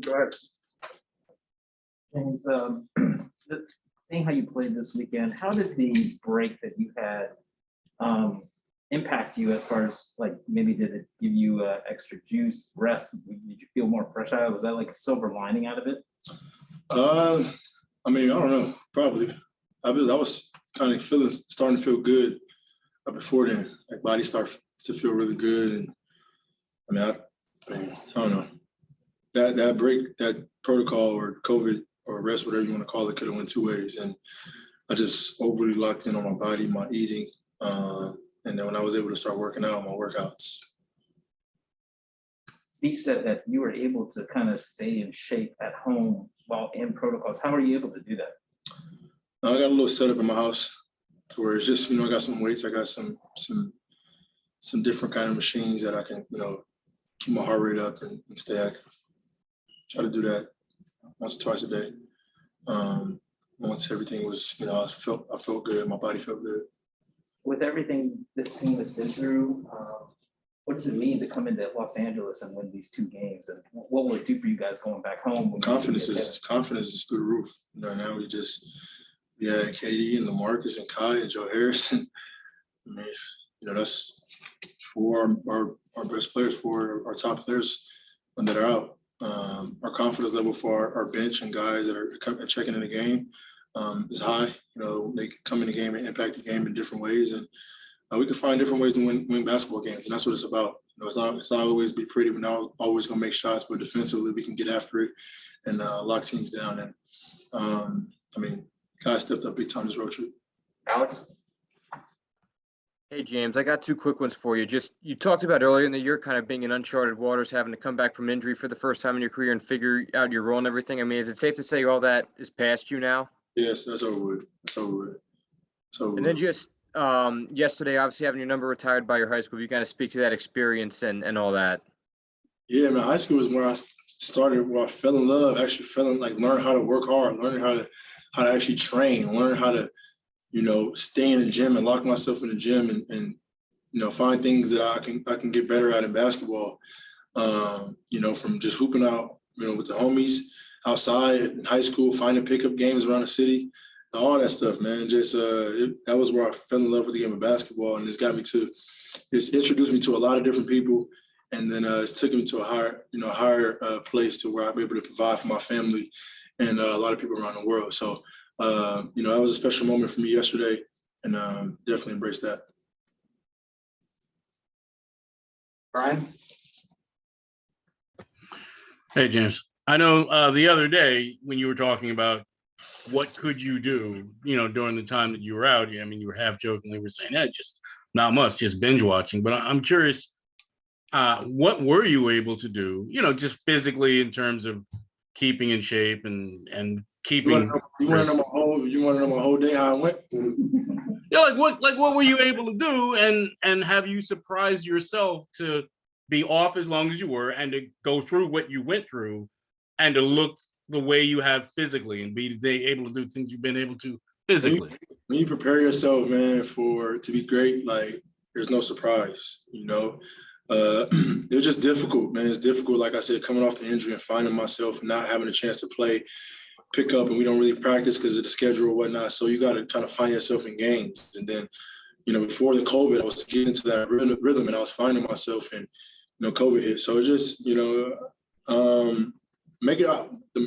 Go ahead. James, seeing how you played this weekend, how did the break that you had impact you as far as like maybe did it give you extra juice, rest? Did you feel more fresh out? Was that like a silver lining out of it? I mean, I don't know. Probably. I was kind of starting to feel good before then. Like body started to feel really good, and I don't know. That break, that protocol or COVID or rest, whatever you want to call it, could have went two ways. And I just overly locked in on my body, my eating. And then when I was able to start working out, my workouts. Steve said that you were able to kind of stay in shape at home while in protocols. How are you able to do that? I got a little setup in my house to where it's just, I got some weights. I got some different kind of machines that I can, keep my heart rate up and stay active. Try to do that once or twice a day. Once everything was, I felt good. My body felt good. With everything this team has been through, what does it mean to come into Los Angeles and win these two games? And what will it do for you guys going back home? Confidence is through the roof. Now we had KD and LaMarcus and Kai and Joe Harrison. I mean, that's for our best players, for our top players that are out. Our confidence level for our bench and guys that are checking in the game is high. They can come in the game and impact the game in different ways, and we can find different ways to win basketball games, and that's what it's about. It's not always be pretty. We're not always going to make shots, but defensively we can get after it and lock teams down. And guys stepped up big time this road trip. Alex? Hey, James, I got two quick ones for you. You talked about earlier in the year kind of being in uncharted waters, having to come back from injury for the first time in your career and figure out your role and everything. I mean, is it safe to say all that is past you now? Yes, that's over with. And then just yesterday, obviously having your number retired by your high school, you kind of speak to that experience and all that. Yeah, man, high school was where I started, where I fell in love, actually learn how to work hard, learning how to actually train, learn how to, stay in the gym and lock myself in the gym and find things that I can get better at in basketball. From just hooping out, with the homies outside in high school, finding pickup games around the city, all that stuff, man. Just that was where I fell in love with the game of basketball, and it's introduced me to a lot of different people, and then it's taken me to a higher place to where I'm able to provide for my family and a lot of people around the world. So, that was a special moment for me yesterday, and definitely embrace that. Brian? Hey, James. I know the other day when you were talking about what could you do, during the time that you were out, you were half jokingly were saying, just not much, just binge watching. But I'm curious, what were you able to do, just physically in terms of keeping in shape and keeping. You want to know my whole day how I went? Yeah, what were you able to do, and have you surprised yourself to be off as long as you were and to go through what you went through and to look the way you have physically and be able to do things you've been able to physically? When you prepare yourself, man, to be great, there's no surprise, it was just difficult, man. It's difficult, like I said, coming off the injury and finding myself and not having a chance to play, pick up, and we don't really practice because of the schedule or whatnot. So you got to kind of find yourself in games. And then, before the COVID, I was getting into that rhythm and I was finding myself, and, COVID hit. So it's just, the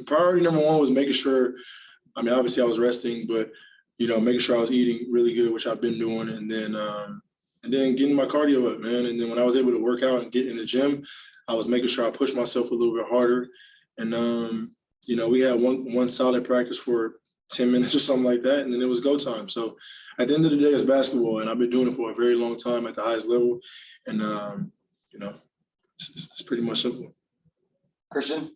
priority number one was making sure, obviously I was resting, but, making sure I was eating really good, which I've been doing. And then getting my cardio up, man. And then when I was able to work out and get in the gym, I was making sure I pushed myself a little bit harder. And, we had one solid practice for 10 minutes or something like that, and then it was go time. So at the end of the day, it's basketball, and I've been doing it for a very long time at the highest level. And, it's pretty much simple. Christian?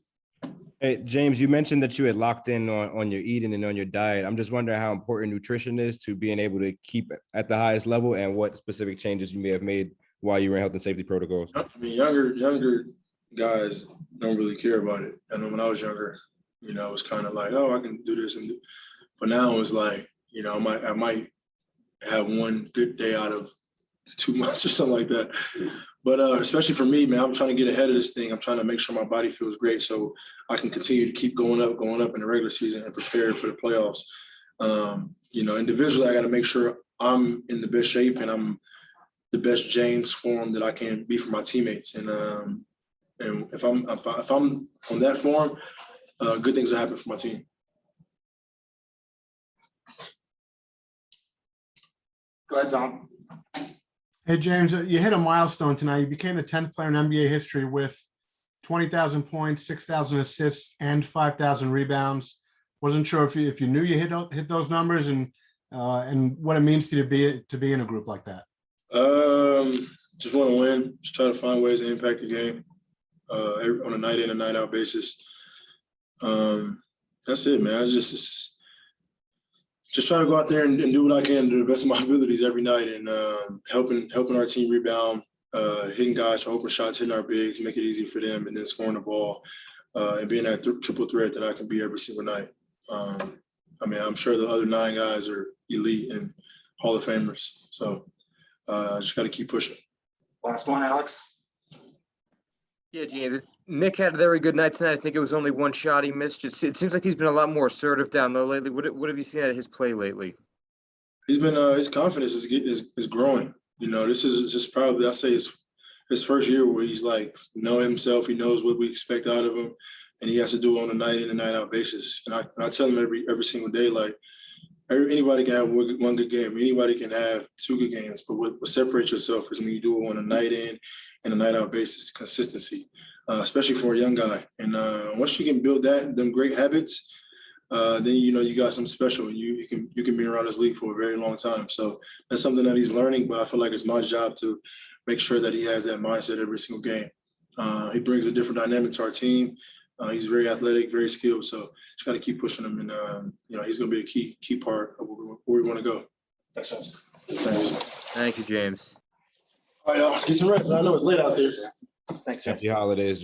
Hey, James, you mentioned that you had locked in on your eating and on your diet. I'm just wondering how important nutrition is to being able to keep at the highest level, and what specific changes you may have made while you were in health and safety protocols. Younger guys don't really care about it. I know when I was younger, it was kind of like, oh, I can do this. But now it's like, I might have one good day out of 2 months or something like that. But especially for me, man, I'm trying to get ahead of this thing. I'm trying to make sure my body feels great so I can continue to keep going up in the regular season and prepare for the playoffs. Individually, I got to make sure I'm in the best shape and I'm the best James form that I can be for my teammates. And if I'm on that form, good things will happen for my team. Go ahead, Tom. Hey, James, you hit a milestone tonight. You became the 10th player in NBA history with 20,000 points, 6,000 assists, and 5,000 rebounds. Wasn't sure if you knew you hit those numbers and what it means to you to be in a group like that. Just want to win. Just try to find ways to impact the game on a night in and night out basis. That's it, man. I just try to go out there and do what I can to the best of my abilities every night, and helping our team rebound, hitting guys for open shots, hitting our bigs, make it easy for them, and then scoring the ball, and being that triple threat that I can be every single night. I'm sure the other 9 guys are elite and Hall of Famers, so I just got to keep pushing. Last one, Alex. Yeah, James. Nick had a very good night tonight. I think it was only one shot he missed. It seems like he's been a lot more assertive down low lately. What have you seen out of his play lately? He's been his confidence is growing. This is just probably, I say, his first year where he's like know himself. He knows what we expect out of him, and he has to do it on a night in and night out basis. And I tell him every single day, like, anybody can have one good game. Anybody can have 2 good games. But what separates yourself is when you do it on a night in and a night out basis, consistency, especially for a young guy. And once you can build them great habits, then you got something special. And you can be around this league for a very long time. So that's something that he's learning. But I feel like it's my job to make sure that he has that mindset every single game. He brings a different dynamic to our team. He's very athletic, very skilled. So just got to keep pushing him, and he's going to be a key part of where we want to go. Thanks, James. Thanks. Thank you, James. All right, y'all. Get some rest. I know it's late out there. Thanks, James. Happy holidays, James.